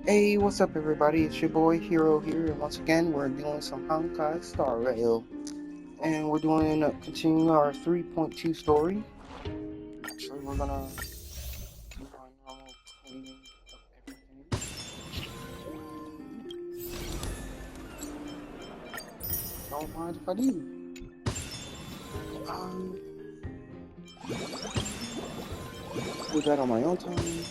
Hey, what's up, everybody? It's your boy Hero here, and once again, we're doing some Honkai Star Rail, and we're doing continuing our 3.2 story. Actually, we're gonna do our normal cleaning of everything. Don't mind if I do. Um, do that on my own time.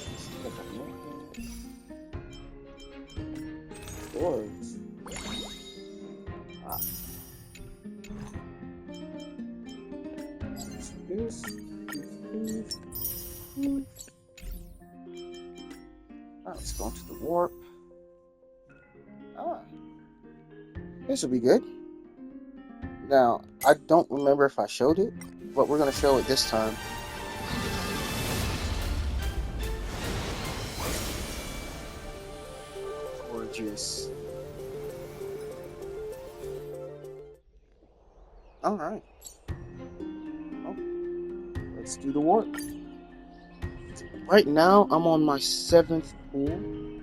Doors. Ah, this. Let's go into the warp. Ah, this will be good. Now, I don't remember if I showed it, but we're gonna show it this time. Gorgeous. Alright. Well, let's do the warp. Right now, I'm on my 7th pool,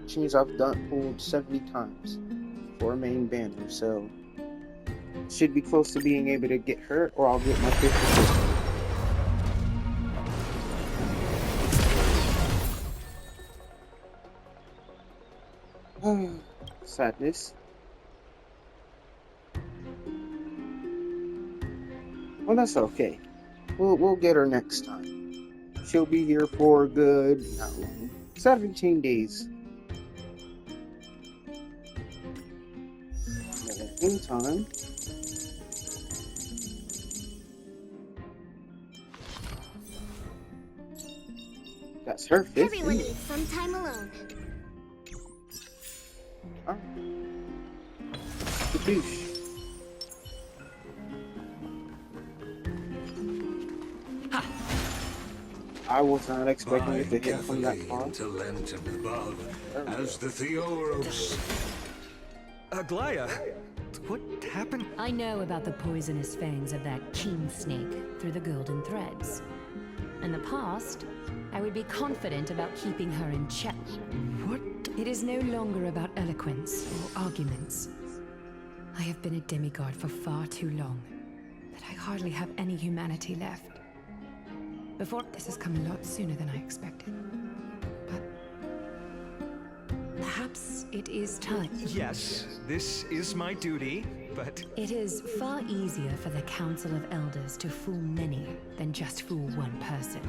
which means I've pulled 70 times for a main banner, so should be close to being able to get her, or I'll get my 50. Sadness. Well, that's okay. We'll get her next time. She'll be here for a good, not long, 17 days. In the meantime, that's her 50. Everyone needs some time alone. Alright. Capiche. I was not expecting it to hit from that far. Intellect above, as the Theoros. Aglaya, what happened? I know about the poisonous fangs of that king snake through the golden threads. In the past, I would be confident about keeping her in check. What? It is no longer about eloquence or arguments. I have been a demigod for far too long that I hardly have any humanity left. Before, this has come a lot sooner than I expected. But perhaps it is time. Yes, this is my duty, but... It is far easier for the Council of Elders to fool many than just fool one person.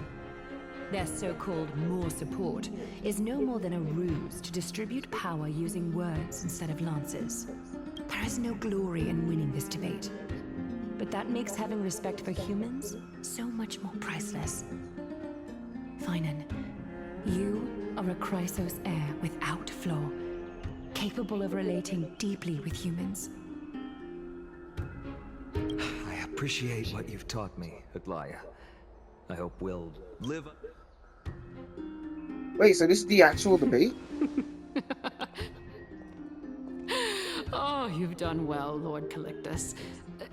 Their so-called more support is no more than a ruse to distribute power using words instead of lances. There is no glory in winning this debate. But that makes having respect for humans so much more priceless. Finan, you are a Chrysos heir without flaw, capable of relating deeply with humans. I appreciate what you've taught me, Aglaya. I hope we'll live... Wait, so this is the actual debate? Oh, you've done well, Lord Calictus.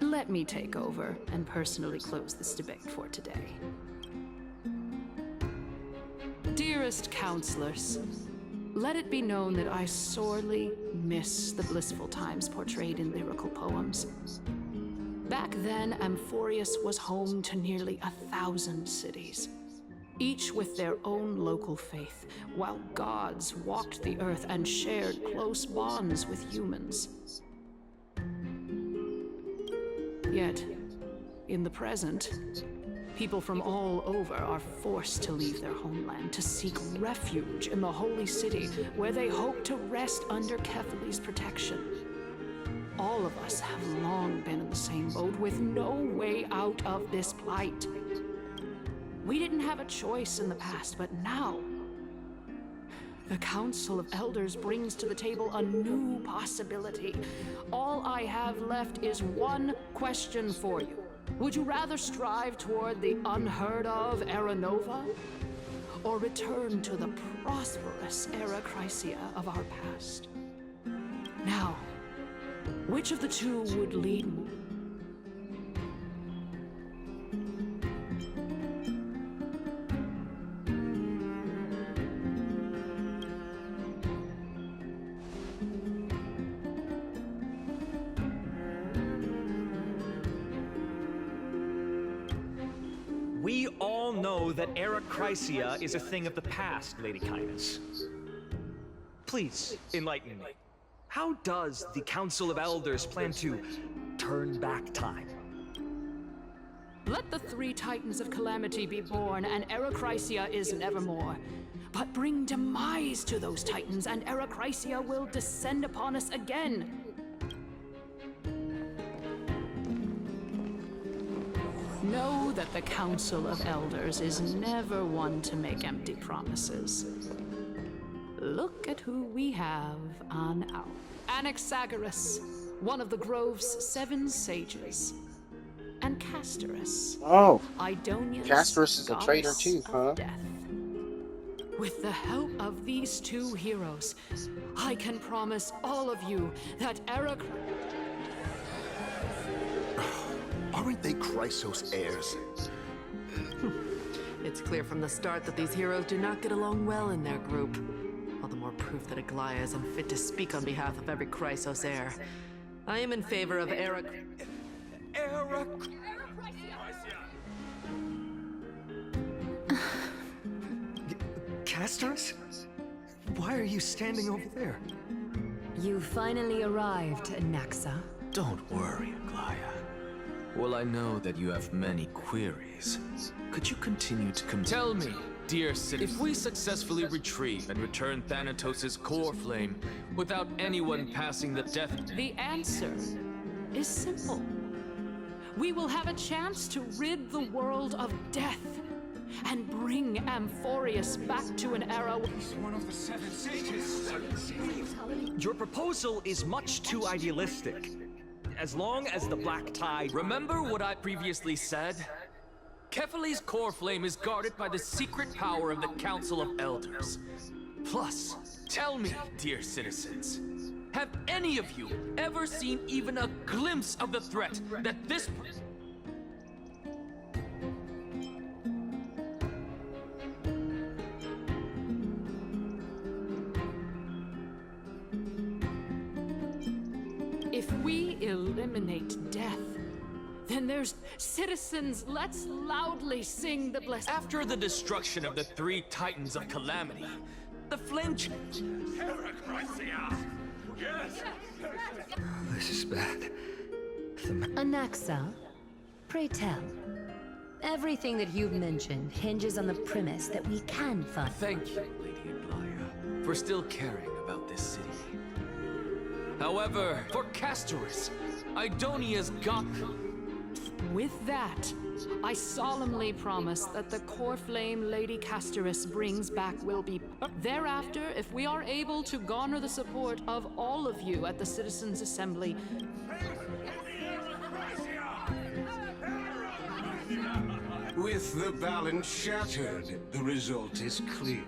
Let me take over and personally close this debate for today. Dearest counselors, let it be known that I sorely miss the blissful times portrayed in lyrical poems. Back then, Amphorius was home to nearly 1,000 cities, each with their own local faith, while gods walked the earth and shared close bonds with humans. Yet, in the present, people from all over are forced to leave their homeland to seek refuge in the holy city, where they hope to rest under Kethali's protection. All of us have long been in the same boat, with no way out of this plight. We didn't have a choice in the past, but now, the Council of Elders brings to the table a new possibility. All I have left is one question for you. Would you rather strive toward the unheard of Era Nova, or return to the prosperous Era Chrysia of our past? Now, which of the two would lead me? know that Era Chrysia is a thing of the past, Lady Kindness. Please, enlighten me. How does the Council of Elders plan to turn back time? Let the three titans of calamity be born, and Era Chrysia is nevermore. But bring demise to those titans, and Era Chrysia will descend upon us again. Know that the Council of Elders is never one to make empty promises. Look at who we have on our Anaxagoras, one of the Grove's 7 sages, and Castorus. Oh, Idonia's Castorus is a traitor goddess too, of huh? death. With the help of these 2 heroes, I can promise all of you that Era... Aren't they Chrysos heirs? It's clear from the start that these heroes do not get along well in their group. All the more proof that Aglaya is unfit to speak on behalf of every Chrysos heir. I am in favor of Eric. Castorus? Why are you standing over there? You finally arrived, Naxa. Don't worry, Aglaya. Well, I know that you have many queries. Could you continue to Tell me, dear citizen, if we successfully retrieve and return Thanatos' core flame without anyone passing the death... The answer is simple. We will have a chance to rid the world of death and bring Amphorius back to an era... He's one of the 7 sages. Your proposal is much too idealistic. As long as the Black Tide... Remember what I previously said? Kefali's core flame is guarded by the secret power of the Council of Elders. Plus, tell me, dear citizens, have any of you ever seen even a glimpse of the threat that this... If we eliminate death, then there's citizens. Let's loudly sing the blessed. After the destruction of the 3 Titans of Calamity, the flame... This is bad. Anaxa, pray tell. Everything that you've mentioned hinges on the premise that we can find. Thank you, Lady Aglaya, for still caring about this city. However, for Castorus, Idonia's got... With that, I solemnly promise that the core flame Lady Castorus brings back will be... Thereafter, if we are able to garner the support of all of you at the Citizens' Assembly... With the balance shattered, the result is clear.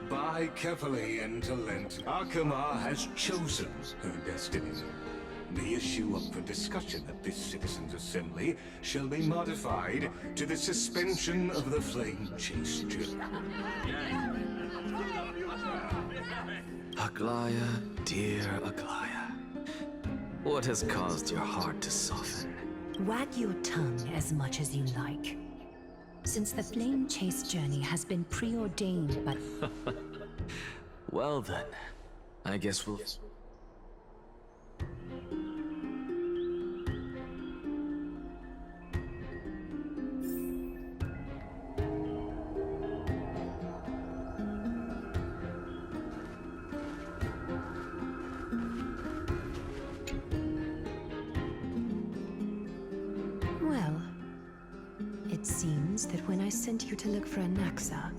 By Kefali and Talent, Akama has chosen her destiny. The issue up for discussion at this Citizens' Assembly shall be modified to the suspension of the Flame Chase journey. Aglaya, dear Aglaya. What has caused your heart to soften? Wag your tongue as much as you like. Since the Flame Chase journey has been preordained by... Well then, I guess we'll... Well, it seems that when I sent you to look for Anaxa,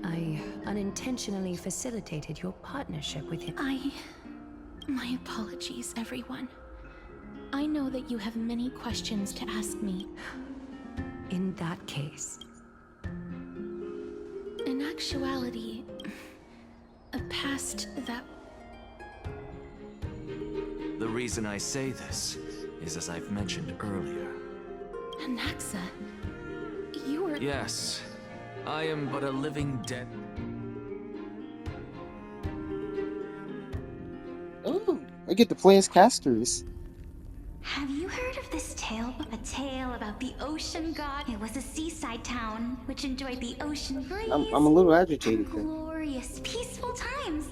I unintentionally facilitated your partnership with him. My apologies, everyone. I know that you have many questions to ask me. In that case... In actuality, a past that... The reason I say this is as I've mentioned earlier. Anaxa, you were... Yes, I am but a living dead. Oh, I get to play as casters. Have you heard of this tale? A tale about the ocean? ocean god. It was a seaside town which enjoyed the ocean breeze. I'm a little agitated and then. glorious, peaceful times,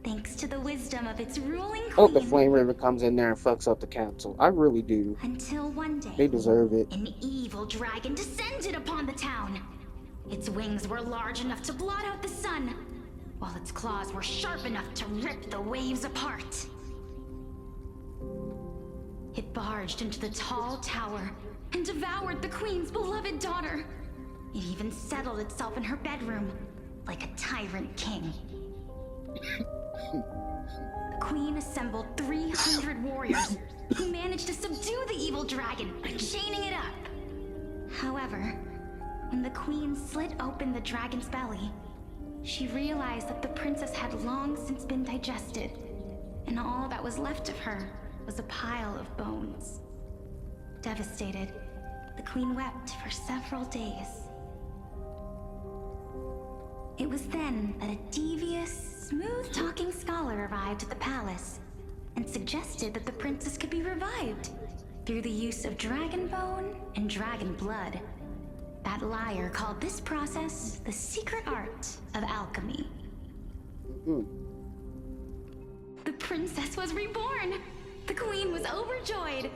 thanks to the wisdom of its ruling I hope the queen. Flame River comes in there and fucks up the council. I really do. Until one day, They deserve it. an evil dragon descended upon the town. Its wings were large enough to blot out the sun, while its claws were sharp enough to rip the waves apart. It barged into the tall tower and devoured the queen's beloved daughter. It even settled itself in her bedroom like a tyrant king. The queen assembled 300 warriors who managed to subdue the evil dragon by chaining it up. However, when the queen slit open the dragon's belly, she realized that the princess had long since been digested, and all that was left of her was a pile of bones. Devastated, the queen wept for several days. It was then that a devious, smooth-talking scholar arrived at the palace and suggested that the princess could be revived through the use of dragon bone and dragon blood. That liar called this process the secret art of alchemy. The princess was reborn! The queen was overjoyed,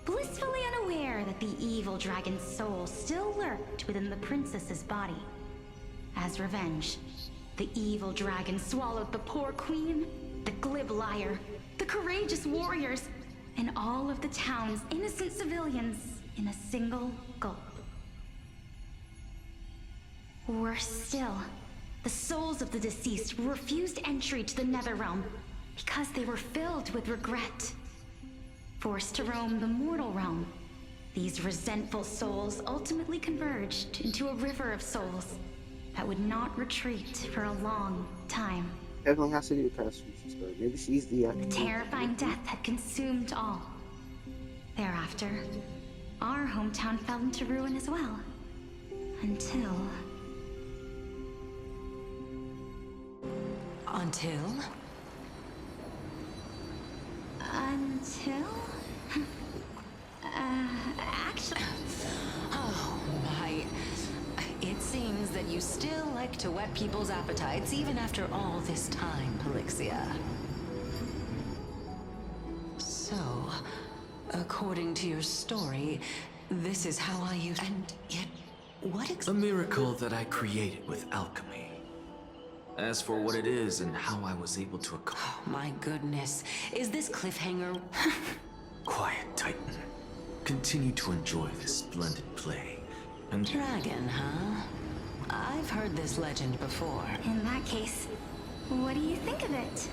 blissfully unaware that the evil dragon's soul still lurked within the princess's body. As revenge, the evil dragon swallowed the poor queen, the glib liar, the courageous warriors, and all of the town's innocent civilians in a single gulp. Worse still, the souls of the deceased refused entry to the Netherrealm because they were filled with regret. Forced to roam the mortal realm, these resentful souls ultimately converged into a river of souls that would not retreat for a long time. Definitely has to do with past future story. Maybe she's the The terrifying death had consumed all. Thereafter, our hometown fell into ruin as well. Until... Actually... Oh, my... It seems that you still like to whet people's appetites even after all this time, Pelixia. So, according to your story, this is how I use... And yet, what A miracle that I created with alchemy. As for what it is and how I was able to accomplish... Oh, my goodness. Is this cliffhanger... Quiet, Titan. Continue to enjoy this splendid play. And... Dragon, huh? I've heard this legend before. In that case, what do you think of it?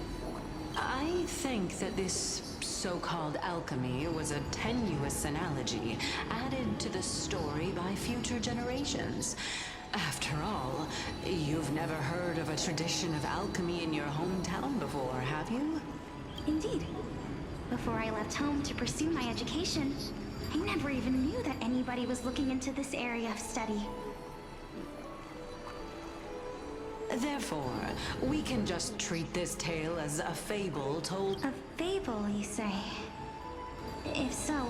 I think that this so-called alchemy was a tenuous analogy added to the story by future generations. After all, you've never heard of a tradition of alchemy in your hometown before, have you? Indeed. Before I left home to pursue my education, I never even knew that anybody was looking into this area of study. Therefore, we can just treat this tale as a fable told... A fable, you say? If so...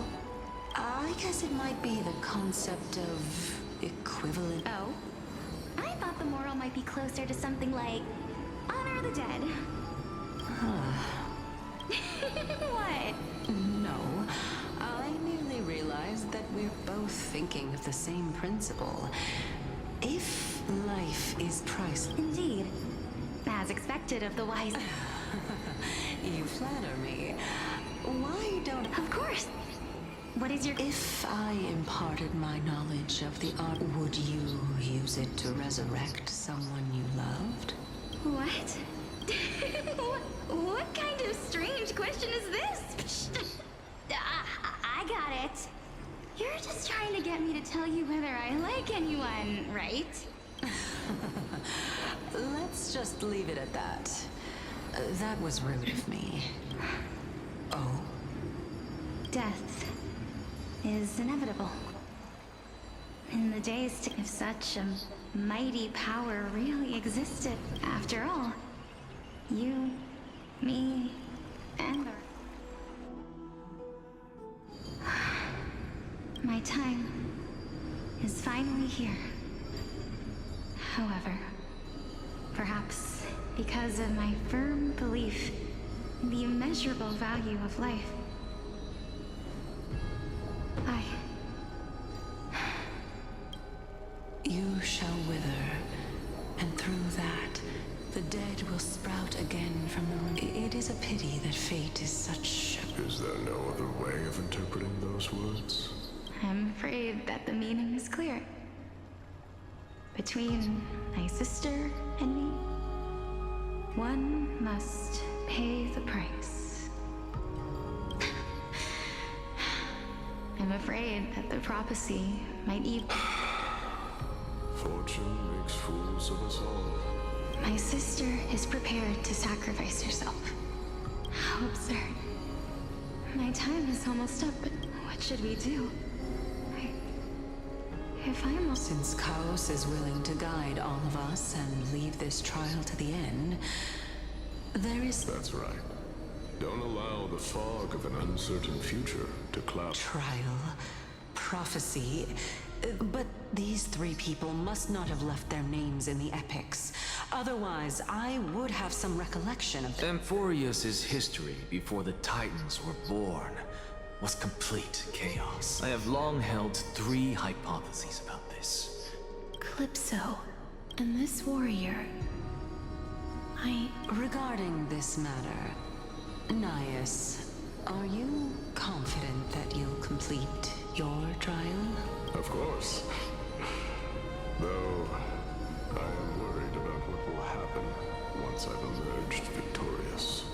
I guess it might be the concept of equivalent... Oh? I thought the moral might be closer to something like... honor the dead. What? No. I merely realized that we're both thinking of the same principle. If life is priceless... Indeed. As expected of the wise... You flatter me. Why don't... Of course! What is your... If I imparted my knowledge of the art, would you use it to resurrect someone you loved? What? What kind of strange question is this? I got it. You're just trying to get me to tell you whether I like anyone, right? Let's just leave it at that. That was rude of me. Oh? Death is inevitable. In the days to... If such a mighty power really existed, after all, you, me, and my time is finally here. However, perhaps because of my firm belief in the immeasurable value of life, You shall wither, and through that, the dead will sprout again from the ruin. It is a pity that fate is such... Is there no other way of interpreting those words? I'm afraid that the meaning is clear. Between my sister and me, one must pay the price. I'm afraid that the prophecy might even... Fortune makes fools of us all. My sister is prepared to sacrifice herself. How absurd. My time is almost up, but what should we do? If I'm... Since Chaos is willing to guide all of us and leave this trial to the end, there is... That's right. Don't allow the fog of an uncertain future to cloud... Trial, prophecy... But these three people must not have left their names in the epics. Otherwise, I would have some recollection of them. Amphorius's history before the Titans were born was complete chaos. I have long held three hypotheses about this. Calypso, and this warrior... Regarding this matter, Nias, are you confident that you'll complete your trial? Of course. Though, I am worried about what will happen once I've emerged victorious.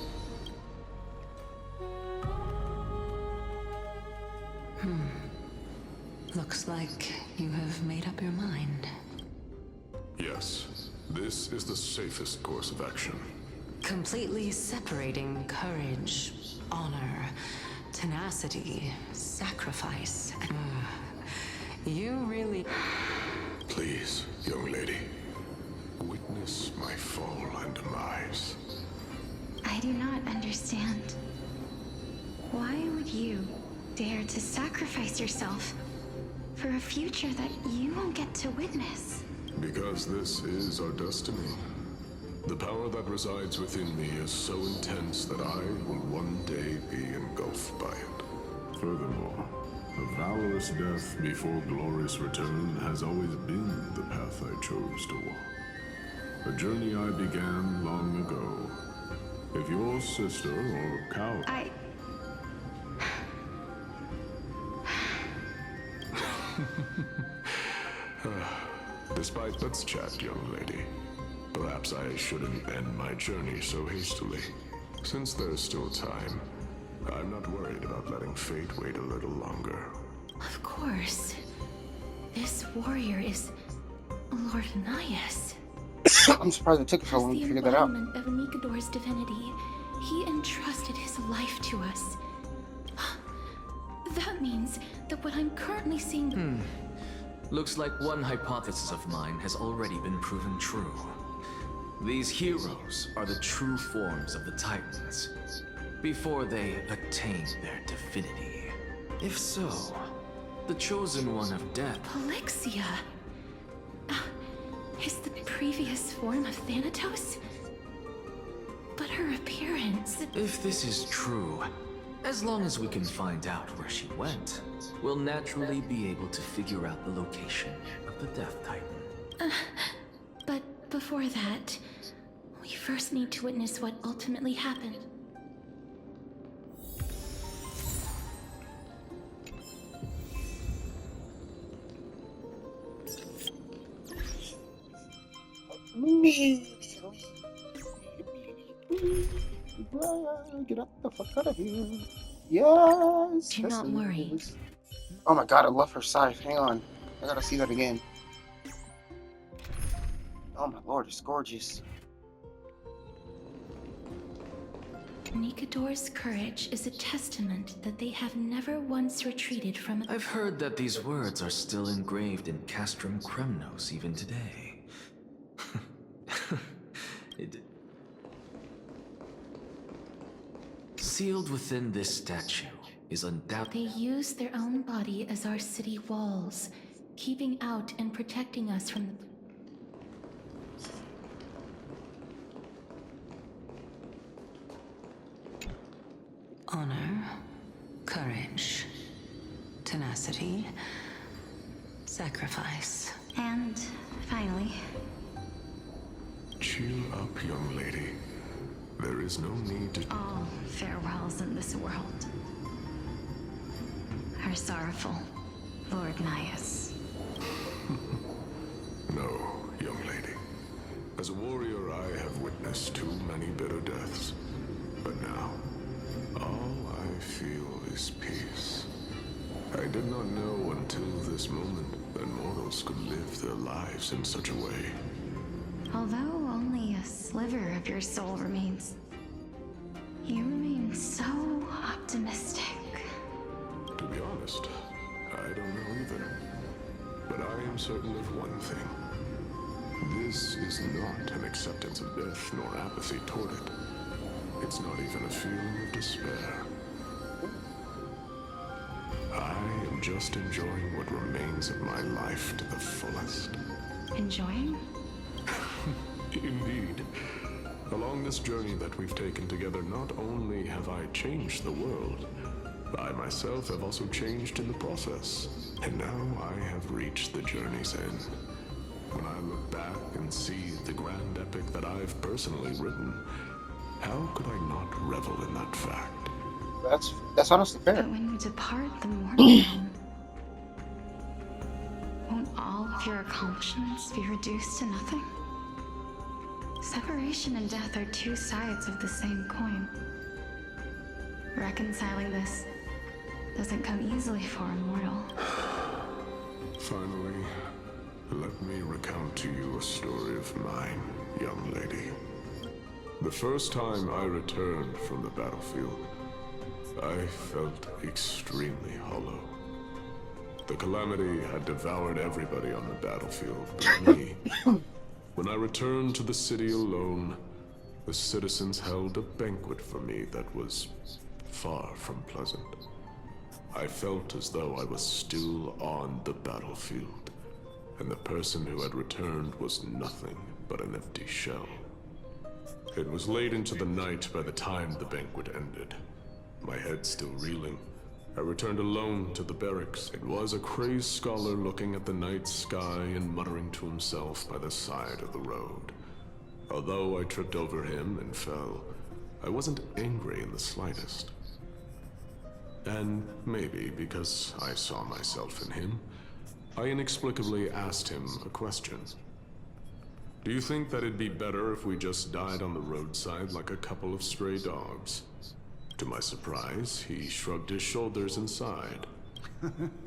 Looks like you have made up your mind. Yes, this is the safest course of action. Completely separating courage, honor, tenacity, sacrifice. You really... Please, young lady, witness my fall and demise. I do not understand. Why would you dare to sacrifice yourself for a future that you won't get to witness? Because this is our destiny. The power that resides within me is so intense that I will one day be engulfed by it. Furthermore, a valorous death before glorious return has always been the path I chose to walk. A journey I began long ago. If your sister or cow... Despite let's chat, young lady. Perhaps I shouldn't end my journey so hastily. Since there's still time, I'm not worried about letting fate wait a little longer. Of course. This warrior is Lord Nias. I'm surprised it took so long to figure that out. As the embodiment of Nikador's divinity, he entrusted his life to us. That means that what I'm currently seeing... Looks like one hypothesis of mine has already been proven true. These heroes are the true forms of the Titans, before they attain their divinity. If so, the chosen one of death... Polixia? Is the previous form of Thanatos? But her appearance... If this is true, as long as we can find out where she went, we'll naturally be able to figure out the location of the Death Titan. But before that, we first need to witness what ultimately happened. Get up the fuck out of here. Yes. Do not worry. Oh my god, I love her scythe. Hang on. I gotta see that again. Oh my lord, it's gorgeous. Nikador's courage is a testament that they have never once retreated from... I've heard that these words are still engraved in Castrum Kremnos even today. Sealed within this statue is undoubtedly... They use their own body as our city walls, keeping out and protecting us from the... Honor, courage, tenacity, sacrifice. And finally, Cheer up, young lady. There is no need to... all farewells in this world are sorrowful, Lord Naius. No, young lady. As a warrior, I have witnessed too many bitter deaths. But now, all I feel is peace. I did not know until this moment that mortals could live their lives in such a way. Although only a sliver of your soul remains, you remain so optimistic. To be honest, I don't know either. But I am certain of one thing. This is not an acceptance of death nor apathy toward it. It's not even a feeling of despair. I am just enjoying what remains of my life to the fullest. Enjoying? Indeed. Along this journey that we've taken together, not only have I changed the world, I myself have also changed in the process. And now I have reached the journey's end. When I look back and see the grand epic that I've personally written, how could I not revel in that fact? That's honestly fair. But when you depart the mortal realm, won't all of your accomplishments be reduced to nothing? Separation and death are two sides of the same coin. Reconciling this doesn't come easily for a mortal. Finally, let me recount to you a story of mine, young lady. The first time I returned from the battlefield, I felt extremely hollow. The calamity had devoured everybody on the battlefield but me. When I returned to the city alone, the citizens held a banquet for me that was far from pleasant. I felt as though I was still on the battlefield, and the person who had returned was nothing but an empty shell. It was late into the night by the time the banquet ended. My head still reeling, I returned alone to the barracks. It was a crazed scholar looking at the night sky and muttering to himself by the side of the road. Although I tripped over him and fell, I wasn't angry in the slightest. And maybe because I saw myself in him, I inexplicably asked him a question. Do you think that it'd be better if we just died on the roadside like a couple of stray dogs? To my surprise, he shrugged his shoulders and sighed.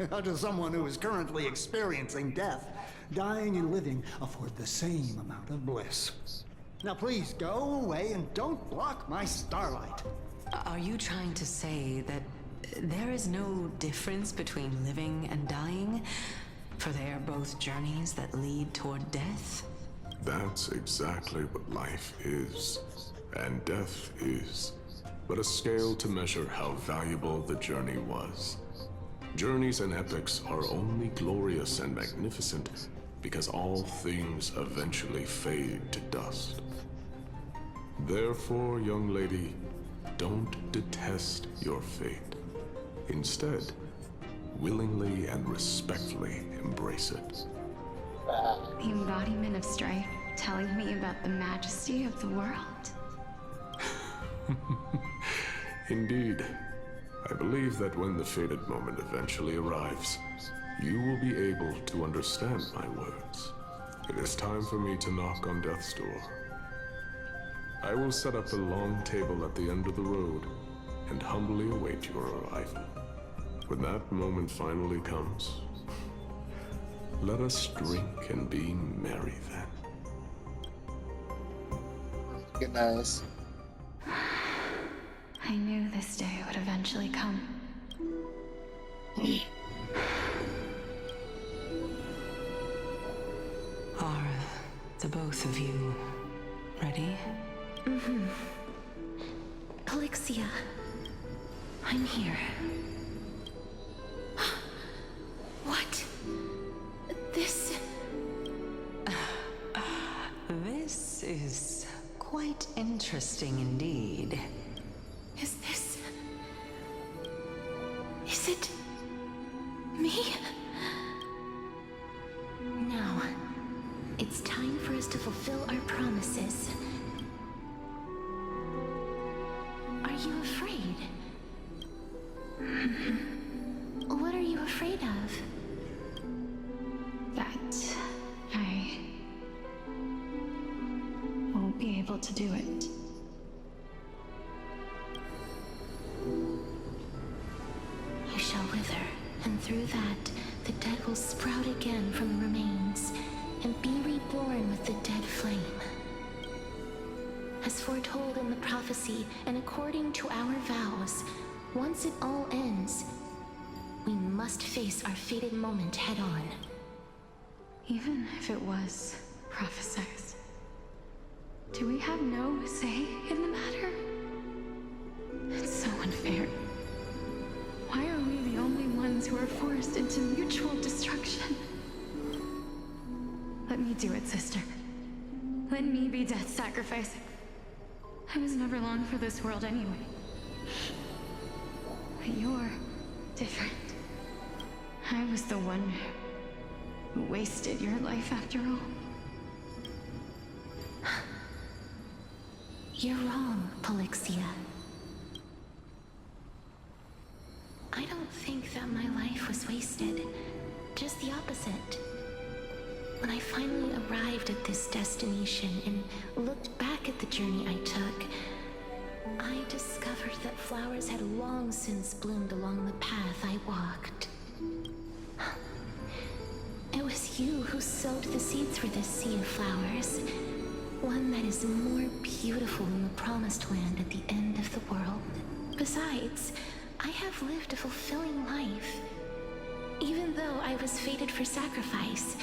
To someone who is currently experiencing death, dying and living afford the same amount of bliss. Now please go away and don't block my starlight. Are you trying to say that there is no difference between living and dying? For they are both journeys that lead toward death? That's exactly what life is, and death is, but a scale to measure how valuable the journey was. Journeys and epics are only glorious and magnificent because all things eventually fade to dust. Therefore, young lady, don't detest your fate. Instead, willingly and respectfully embrace it. The embodiment of strife, telling me about the majesty of the world. Indeed. I believe that when the fated moment eventually arrives, you will be able to understand my words. It is time for me to knock on death's door. I will set up a long table at the end of the road and humbly await your arrival. When that moment finally comes, let us drink and be merry then. Good night. I knew this day would eventually come. Are the both of you ready? Mm-hmm. Elixia, I'm here. What? interesting indeed. Is it me? Now, it's time for us to fulfill our promises. Are you afraid? What are you afraid of? That I won't be able to do it. You shall wither, and through that, the dead will sprout again from the remains, and be reborn with the dead flame. As foretold in the prophecy, and according to our vows, once it all ends, we must face our fated moment head-on. Even if it was prophesied, do we have no say in the matter? It's so unfair. Why are we the only ones who are forced into mutual destruction? Let me do it, sister. Let me be death's sacrifice. I was never long for this world anyway. But you're different. I was the one who wasted your life after all. You're wrong, Polixia. I don't think that my life was wasted. Just the opposite. When I finally arrived at this destination and looked back at the journey I took, I discovered that flowers had long since bloomed along the path I walked. It was you who sowed the seeds for this sea of flowers. One that is more beautiful than the promised land at the end of the world. Besides, I have lived a fulfilling life. Even though I was fated for sacrifice,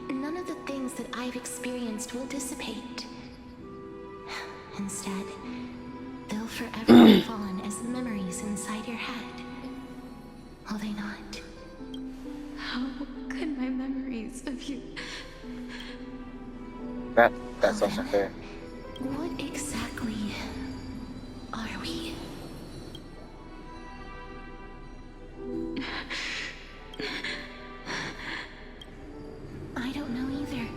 none of the things that I've experienced will dissipate. Instead, they'll forever live on as memories inside your head. Will they not? How could my memories of you... That's also fair. What exactly are we? I don't know either.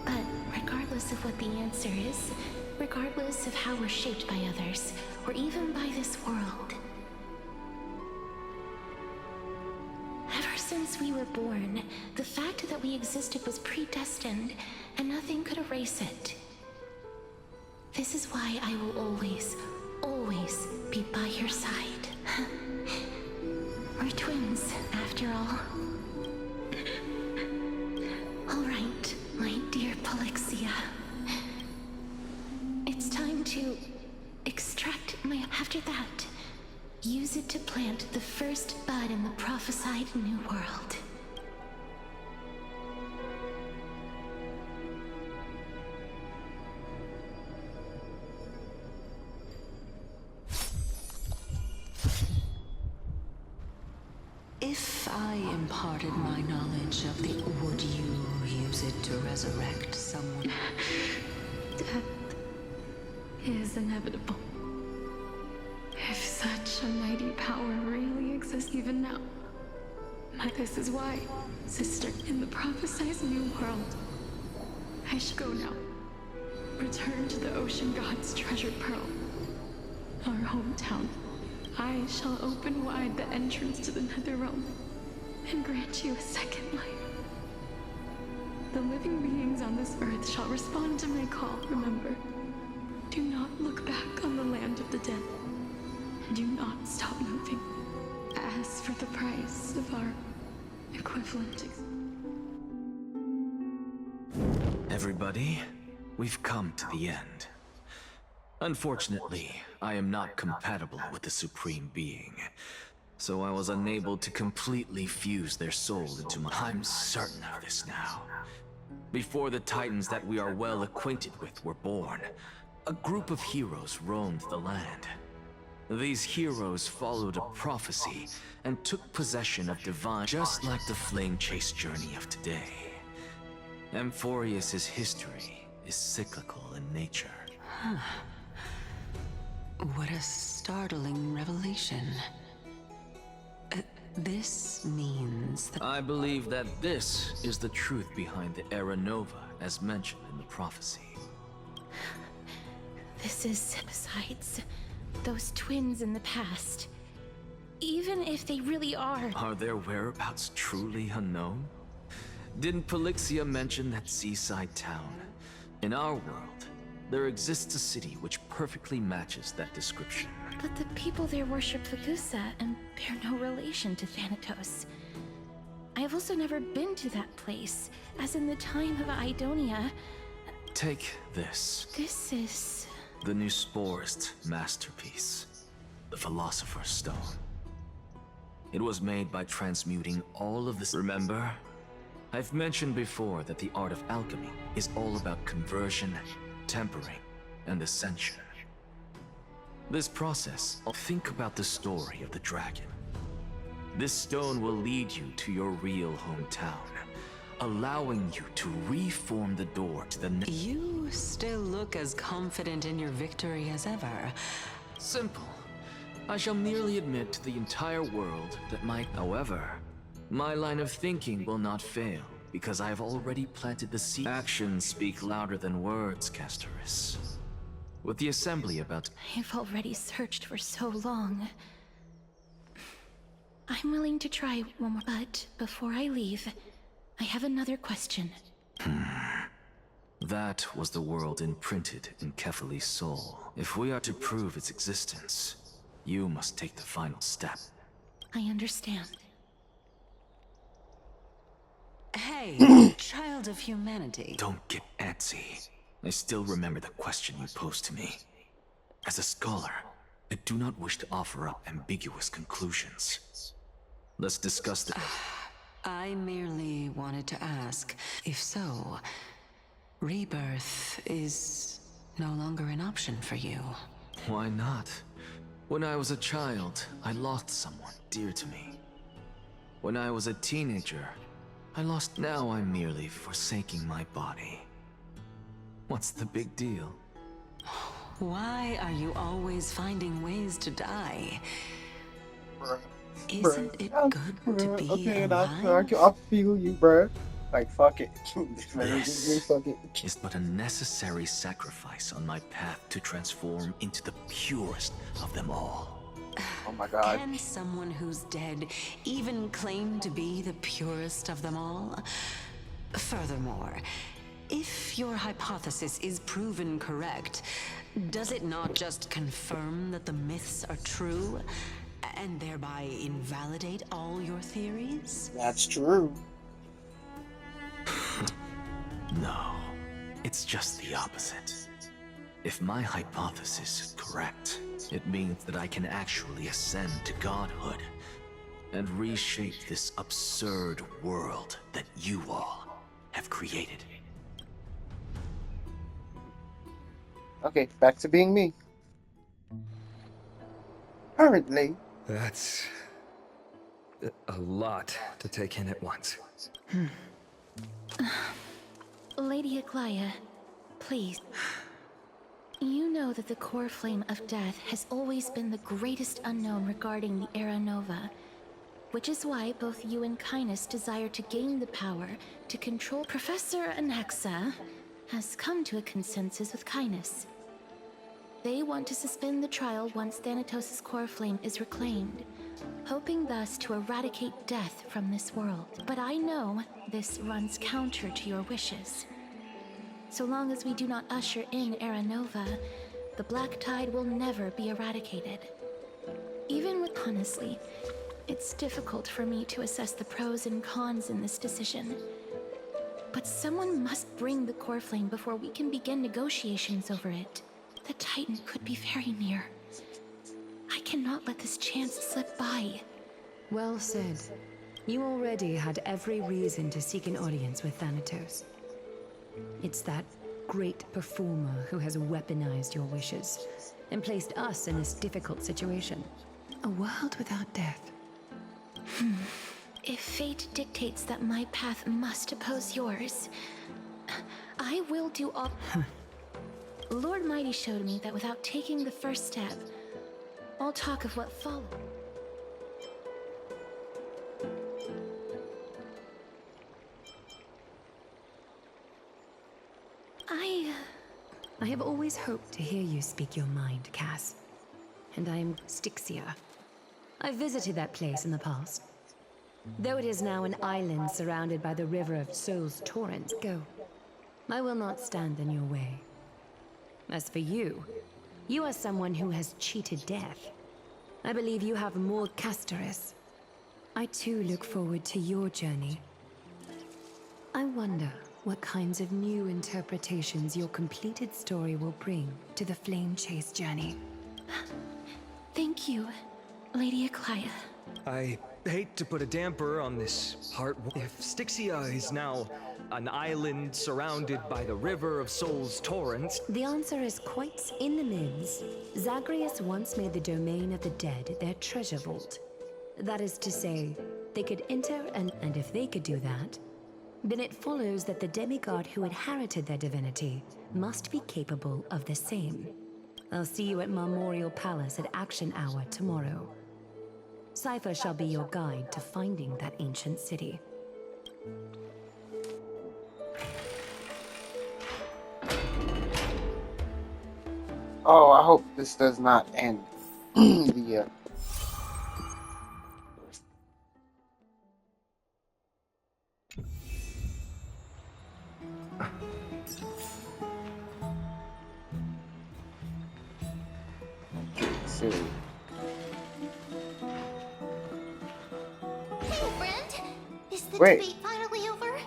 But regardless of what the answer is, regardless of how we're shaped by others, or even by this world, ever since we were born, the fact that we existed was predestined, and nothing could erase it. This is why I will always, always be by your side. We're twins, after all. All right, my dear Polixia. It's time to extract my... After that, use it to plant the first bud in the prophesied new world. If I imparted my knowledge of the... Would you use it to resurrect someone? Death is inevitable. If such a mighty power really exists even now. This is why, sister, in the prophesied new world, I should go now. Return to the ocean god's treasured pearl. Our hometown. I shall open wide the entrance to the nether realm and grant you a second life. The living beings on this earth shall respond to my call. Remember, do not look back on the land of the dead. Do not stop moving. As for the price of our equivalent... Everybody, we've come to the end. Unfortunately, I am not compatible with the Supreme Being, so I was unable to completely fuse their soul into my... I'm certain of this now. Before the Titans that we are well acquainted with were born, a group of heroes roamed the land. These heroes followed a prophecy and took possession of divine, just like the flame chase journey of today. Amphorius's history is cyclical in nature. What a startling revelation. This means that... I believe that this is the truth behind the Era Nova, as mentioned in the prophecy. This is... Besides, those twins in the past. Even if they really are... Are their whereabouts truly unknown? Didn't Polixia mention that seaside town? In our world, there exists a city which perfectly matches that description. But the people there worship Vagusa and bear no relation to Thanatos. I have also never been to that place, as in the time of Idonia. Take this. This is... the new Sporist masterpiece, the Philosopher's Stone. It was made by transmuting all of this. Remember? I've mentioned before that the art of alchemy is all about conversion, tempering, and ascension. This process, think about the story of the dragon. This stone will lead you to your real hometown, allowing you to reform the door to the next. You still look as confident in your victory as ever. Simple. I shall merely admit to the entire world that however, my line of thinking will not fail, because I have already planted the seed. Actions speak louder than words, Castoris. With the assembly about... I've already searched for so long. I'm willing to try one more, but before I leave, I have another question. That was the world imprinted in Kefali's soul. If we are to prove its existence, you must take the final step. I understand. Hey, child of humanity. Don't get antsy. I still remember the question you posed to me. As a scholar, I do not wish to offer up ambiguous conclusions. Let's discuss the... I merely wanted to ask, if so, rebirth is no longer an option for you. Why not? When I was a child, I lost someone dear to me. When I was a teenager, I lost... Now I'm merely forsaking my body. What's the big deal? Why are you always finding ways to die? Bruh. Isn't it good to be okay, alive? I feel you, bruh. Like, fuck it. This fuck it. is but a necessary sacrifice on my path to transform into the purest of them all. Oh my god. Can someone who's dead even claim to be the purest of them all? Furthermore, if your hypothesis is proven correct, does it not just confirm that the myths are true, and thereby invalidate all your theories? That's true. No, it's just the opposite. If my hypothesis is correct, it means that I can actually ascend to godhood and reshape this absurd world that you all have created. Okay, back to being me. Currently, That's a lot to take in at once. Lady Aglaya, please. You know that the core flame of death has always been the greatest unknown regarding the Era Nova, which is why both you and Kainis desire to gain the power to control. Professor Anaxa has come to a consensus with Kainis. They want to suspend the trial once Thanatos' core flame is reclaimed, hoping thus to eradicate death from this world. But I know this runs counter to your wishes. So long as we do not usher in Era Nova, the Black Tide will never be eradicated. Even with... Honestly, it's difficult for me to assess the pros and cons in this decision. But someone must bring the core flame before we can begin negotiations over it. The Titan could be very near. I cannot let this chance slip by. Well said. You already had every reason to seek an audience with Thanatos. It's that great performer who has weaponized your wishes and placed us in this difficult situation. A world without death. If fate dictates that my path must oppose yours, I will do all... Lord Mighty showed me that without taking the first step, all talk of what followed. I have always hoped to hear you speak your mind, Cass. And I am Styxia. I visited that place in the past. Though it is now an island surrounded by the river of Soul's torrent, go. I will not stand in your way. As for you, you are someone who has cheated death. I believe you have more Castoris. I too look forward to your journey. I wonder what kinds of new interpretations your completed story will bring to the Flame Chase journey. Thank you, Lady Aklaya. I hate to put a damper on this heart. If Styxia is now an island surrounded by the river of Soul's torrent... The answer is quite in the Mims. Zagreus once made the domain of the dead their treasure vault. That is to say, they could enter and if they could do that, then it follows that the demigod who inherited their divinity must be capable of the same. I'll see you at Memorial Palace at Action Hour tomorrow. Cypher shall be your guide to finding that ancient city. Oh, I hope this does not end the silly. Hey, friend! Is the Wait. debate finally over?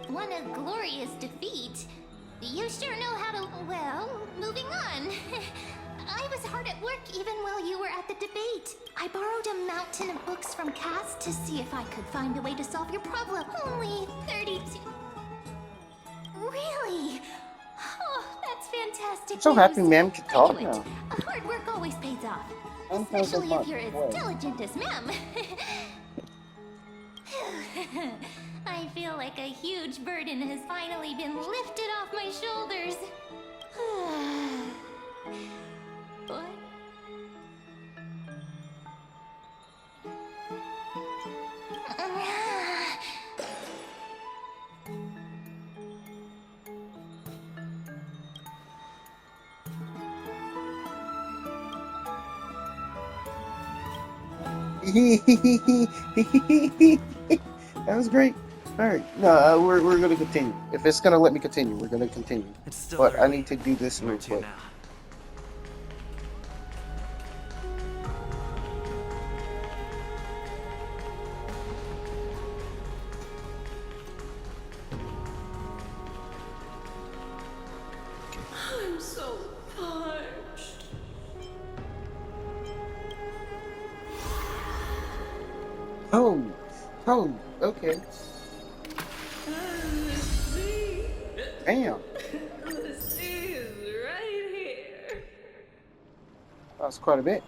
What a glorious defeat. You sure know how to, well, moving on. I was hard at work even while you were at the debate. I borrowed a mountain of books from Cass to see if I could find a way to solve your problem. Only 32. Really? Oh, that's fantastic. So happy news. ma'am can I talk knew it. now. Hard work always pays off. I'm so Especially if much. you're as Boy. diligent as ma'am. I feel like a huge burden has finally been lifted off my shoulders. What? That was great. All right, no, we're gonna continue. If it's gonna let me continue, we're gonna continue. It's still But I early. need to do this Where real to quick. now? I'm so parched. Oh, okay. Damn, The sea is right here. that was quite a bit.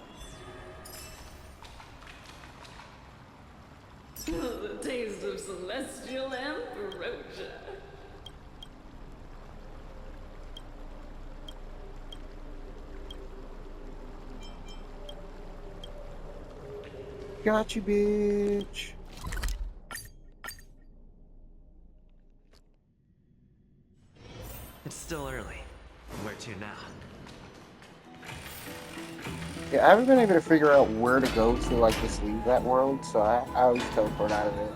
The taste of celestial ambrosia. Got you, bitch. It's still early. Where to now? Yeah, I haven't been able to figure out where to go to like just leave that world, so I always teleport out of it.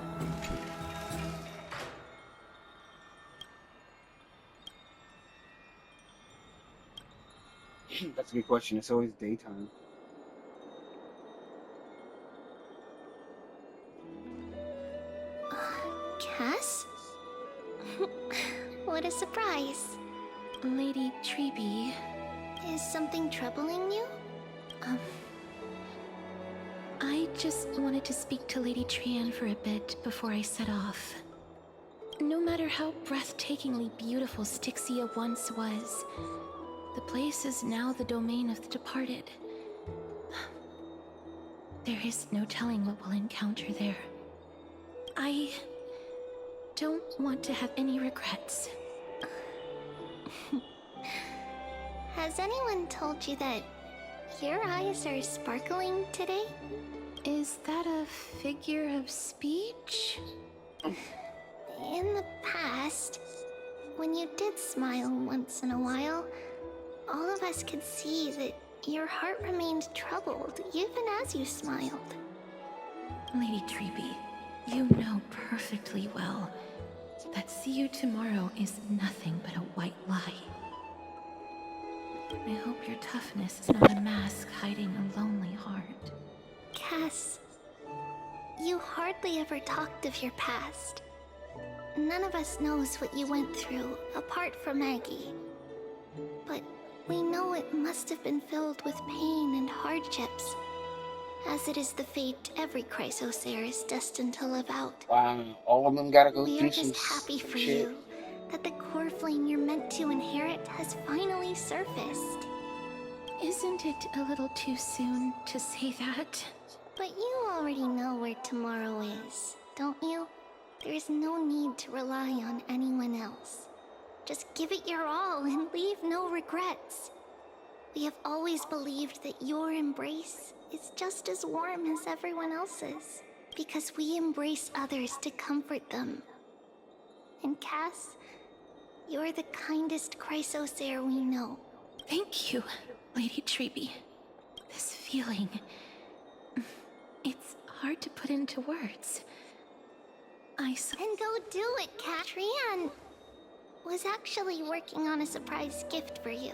That's a good question. It's always daytime. Cass? What a surprise. Lady Treeby, Is something troubling you? I just wanted to speak to Lady Trian for a bit before I set off. No matter how breathtakingly beautiful Styxia once was, the place is now the domain of the departed. There is no telling what we'll encounter there. I don't want to have any regrets. Has anyone told you that your eyes are sparkling today? Is that a figure of speech? In the past, when you did smile once in a while, all of us could see that your heart remained troubled even as you smiled. Lady Treeby, you know perfectly well that see you tomorrow is nothing but a white lie. I hope your toughness is not a mask hiding a lonely heart. Cass, you hardly ever talked of your past. None of us knows what you went through, apart from Maggie. But we know it must have been filled with pain and hardships, as it is the fate every Chrysosaur is destined to live out. Wow, all of them gotta go We through are some just happy for shit. you that the core flame you're meant to inherit has finally surfaced. Isn't it a little too soon to say that? But you already know where tomorrow is, don't you? There's no need to rely on anyone else. Just give it your all and leave no regrets. We have always believed that your embrace is just as warm as everyone else's, because we embrace others to comfort them. And Cass, you're the kindest Chrysosaur we know. Thank you, Lady Treeby. This feeling... it's hard to put into words. Then go do it, Cat. Trian was actually working on a surprise gift for you.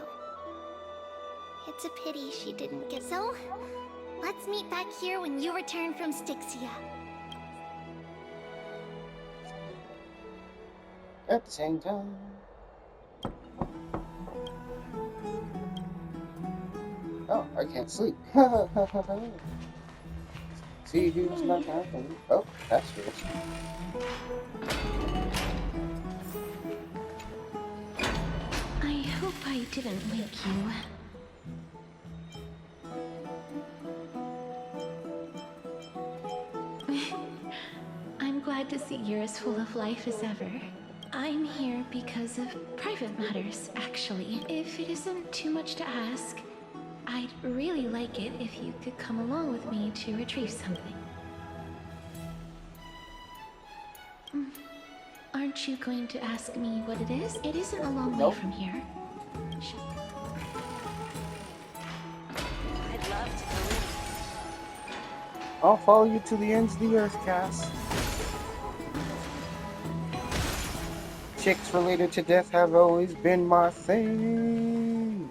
It's a pity she didn't get... So, let's meet back here when you return from Styxia. At the same time. Oh, I can't sleep. See who's not happening. Oh, that's good. I hope I didn't wake you. I'm glad to see you're as full of life as ever. I'm here because of private matters, actually. If it isn't too much to ask, I'd really like it if you could come along with me to retrieve something. Aren't you going to ask me what it is? It isn't a long way from here. I'd love to go with you. I'll follow you to the ends of the earth, Cass. Chicks related to death have always been my thing.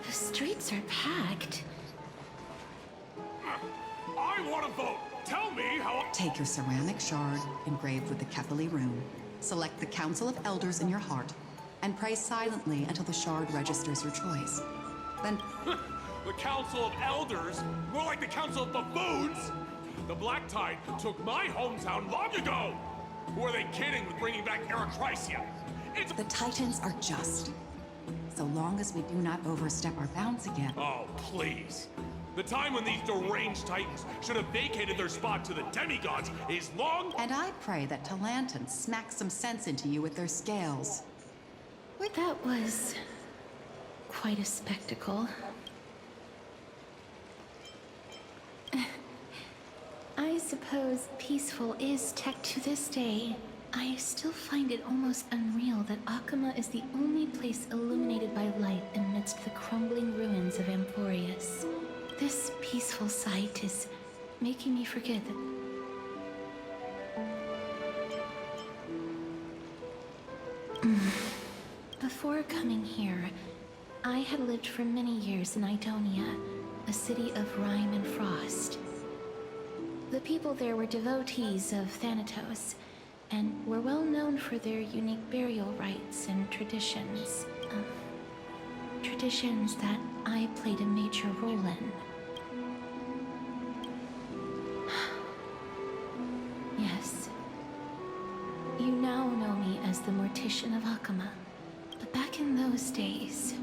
The streets are packed. I want to vote. Tell me how. Take your ceramic shard engraved with the Kefali rune. Select the Council of Elders in your heart, and pray silently until the shard registers your choice. Then... The Council of Elders? More like the Council of Buffoons? The Black Tide took my hometown long ago! Who are they kidding with bringing back Erechrysia? It's... The Titans are just. So long as we do not overstep our bounds again. Oh, please. The time when these deranged Titans should have vacated their spot to the demigods is long... And I pray that Talanton smacks some sense into you with their scales. That was... quite a spectacle. I suppose peaceful is tech to this day. I still find it almost unreal that Akama is the only place illuminated by light amidst the crumbling ruins of Amphorius. This peaceful sight is making me forget that... Before coming here, I had lived for many years in Idonia, a city of rime and frost. The people there were devotees of Thanatos, and were well known for their unique burial rites and traditions. Traditions that I played a major role in. Yes. You now know me as the Mortician of Akama. But back in those days,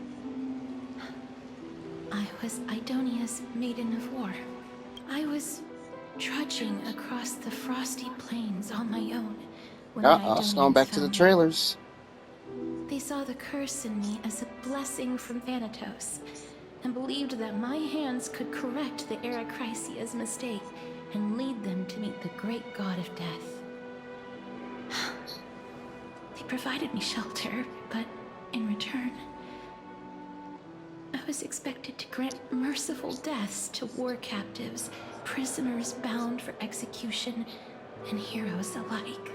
I was Idonia's maiden of war. I was trudging across the frosty plains on my own when the It's going Idonians back to the found me. trailers. They saw the curse in me as a blessing from Thanatos, and believed that my hands could correct the Erechrysia's mistake and lead them to meet the great god of death. They provided me shelter, but in return, I was expected to grant merciful deaths to war captives, prisoners bound for execution, and heroes alike.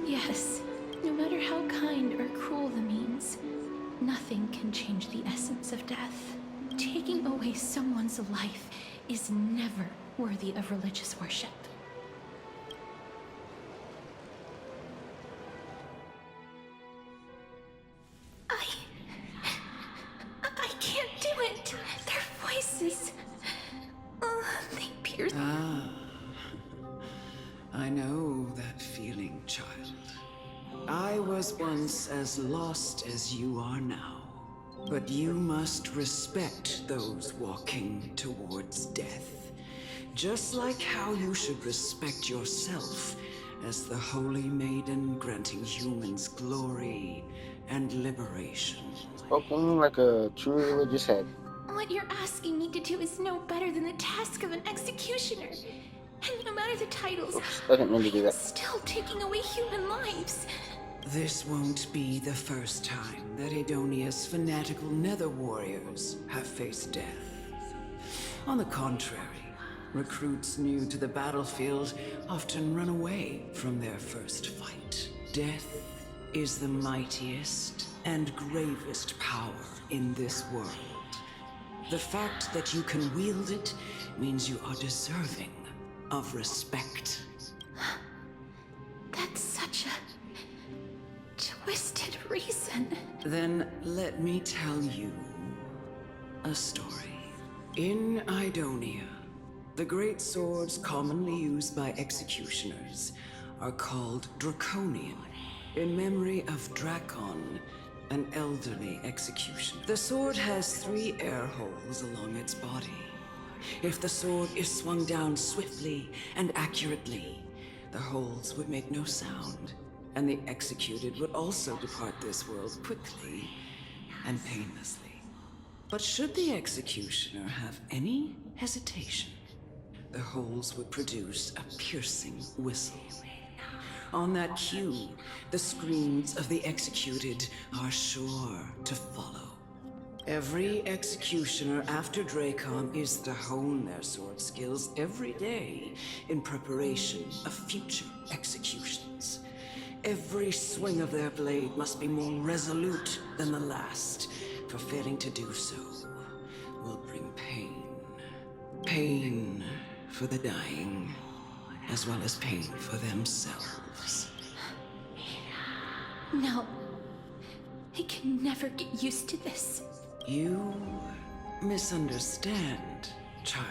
Yes, no matter how kind or cruel the means, nothing can change the essence of death. Taking away someone's life is never worthy of religious worship. I can't do it. Their voices, they pierce. I know that feeling, child. I was once as lost as you are now. But you must respect those walking towards death. Just like how you should respect yourself as the Holy Maiden granting humans glory and liberation. Spoken like a true religious head. What you're asking me to do is no better than the task of an executioner. And no matter the titles, Oops, I didn't mean to do that. Still taking away human lives. This won't be the first time that Edonia's fanatical nether warriors have faced death. On the contrary, recruits new to the battlefield often run away from their first fight. Death is the mightiest and gravest power in this world. The fact that you can wield it means you are deserving of respect. That's such a twisted reason. Then let me tell you a story. In Idonia, the great swords commonly used by executioners are called Draconian, in memory of Drakon, an elderly executioner. The sword has 3 air holes along its body. If the sword is swung down swiftly and accurately, the holes would make no sound, and the executed would also depart this world quickly and painlessly. But should the executioner have any hesitation, the holes would produce a piercing whistle. On that cue, the screams of the executed are sure to follow. Every executioner after Drakon is to hone their sword skills every day in preparation of future executions. Every swing of their blade must be more resolute than the last, for failing to do so will bring pain. Pain for the dying, as well as pain for themselves. No. I can never get used to this. You misunderstand, child.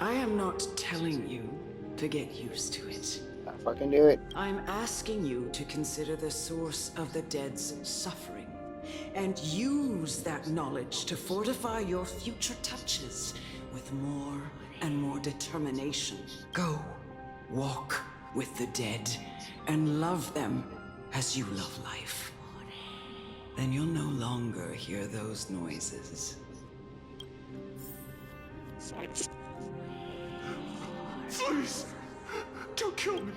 I am not telling you to get used to it. I fucking do it. I'm asking you to consider the source of the dead's suffering and use that knowledge to fortify your future touches with more and more determination. Go, walk with the dead and love them as you love life. Then you'll no longer hear those noises. Please, don't kill me.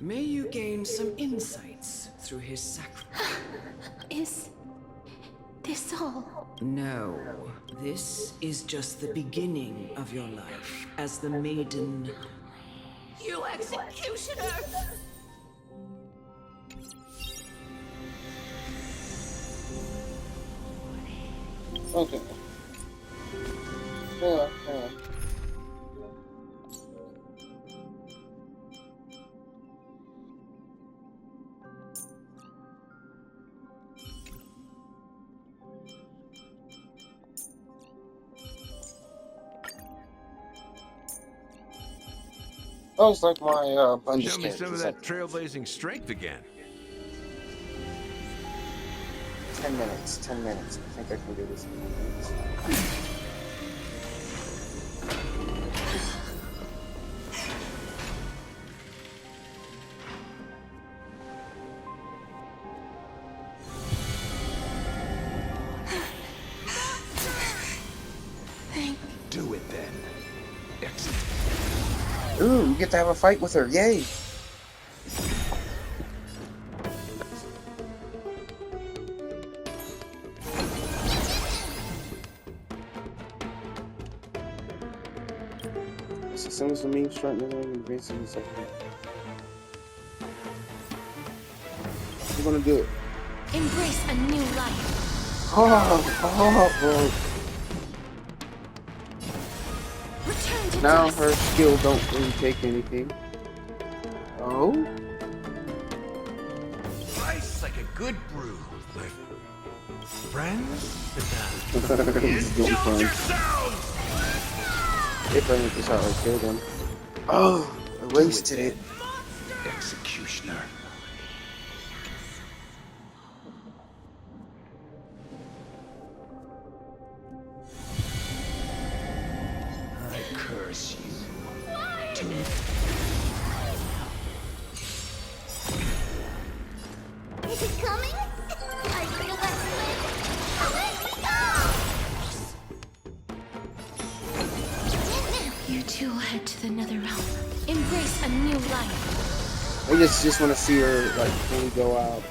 May you gain some insights through his sacrifice. Is this all? No, this is just the beginning of your life as the Maiden You executioner! Okay. Yeah, yeah. Oh, it's like my Show me understanding. some of that trailblazing strength again. 10 minutes. 10 minutes. I think I can do this in 10 minutes. Do it then. Exit. Ooh, you get to have a fight with her. Yay! As soon as the meme start moving and basically something. We're gonna do it. Embrace a new life. Oh. Return to Now dust. her skill don't really take anything. Oh? Nice, like a good brew. My friends? It's doing Indulge fun. yourselves! If I this how I killed him. Oh, I wasted it. Executioner. I curse you. Is it coming? Are you gonna let me win? Let me go! You two will head to the nether realm. Embrace a new life. I just want to see her like fully go out.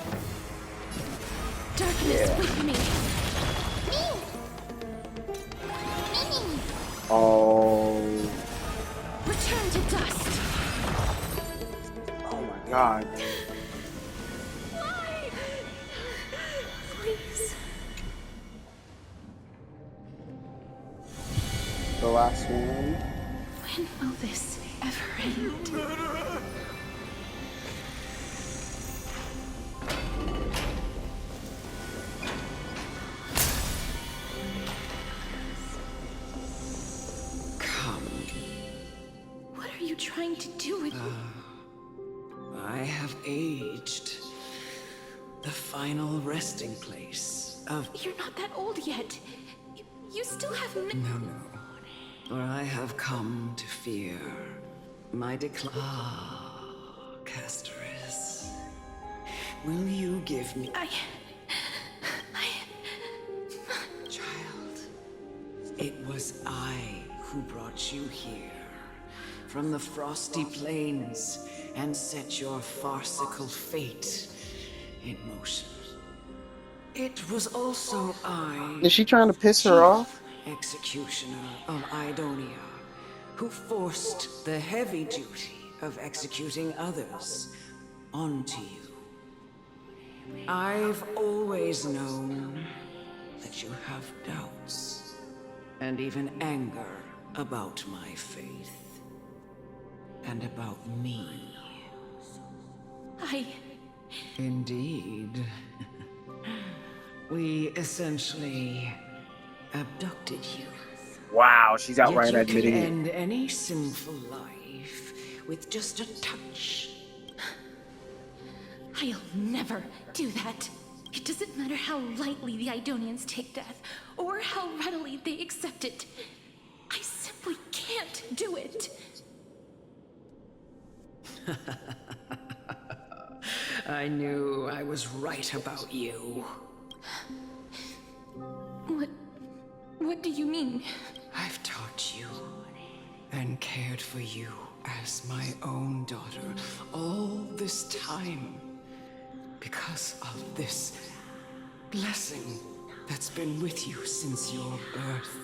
Darkness with me. Oh. Return to dust. Oh my god. Why? Please. The last one. When will this ever end? Come. What are you trying to do with me? I have aged. The final resting place of... You're not that old yet. You still have No. For I have come to fear my decline. Casteress. Will you give me... Child, it was I who brought you here from the frosty plains and set your farcical fate in motion. It was also I... Is she trying to piss her off? Executioner of Idonia, who forced the heavy duty of executing others onto you. I've always known that you have doubts and even anger about my faith and about me. Indeed. We essentially abducted you. Wow, she's outright Yet you admitting can it. end any sinful life with just a touch. I'll never do that. It doesn't matter how lightly the Idonians take death, or how readily they accept it. I simply can't do it. I knew I was right about you. What do you mean? I've taught you and cared for you as my own daughter all this time because of this blessing that's been with you since your birth.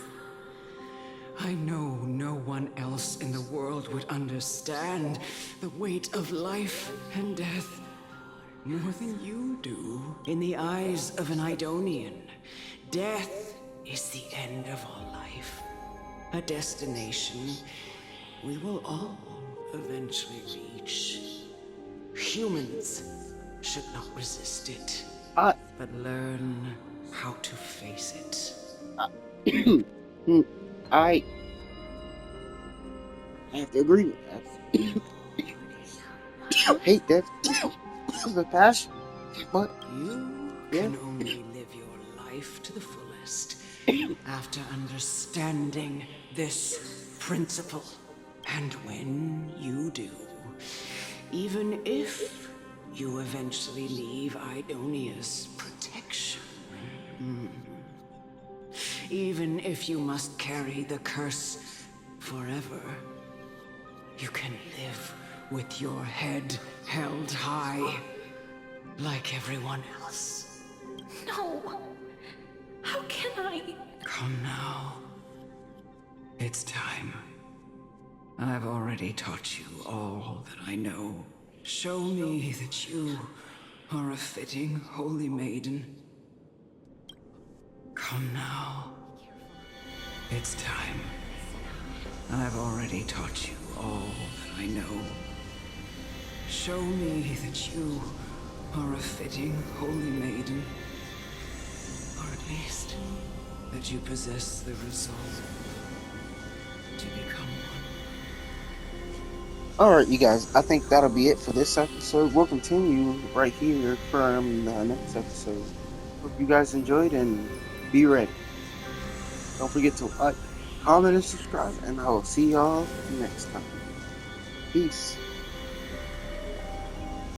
I know no one else in the world would understand the weight of life and death more than you do. In the eyes of an Idonian, death is the end of all life. A destination we will all eventually reach. Humans should not resist it, but learn how to face it. I have to agree with that. I hate death with a passion, but you can only live your life to the fullest after understanding this principle. And when you do, even if you eventually leave Idonia's protection, even if you must carry the curse forever, you can live with your head held high, like everyone else. No! How can I? Come now. It's time. I've already taught you all that I know. Show me that you are a fitting holy maiden. Come now. It's time. I've already taught you all that I know. Show me that you are a fitting holy maiden. Or at least, that you possess the resolve to become one. Alright, you guys, I think that'll be it for this episode. We'll continue right here from the next episode. Hope you guys enjoyed and be ready. Don't forget to like, comment, and subscribe, and I will see y'all next time. Peace.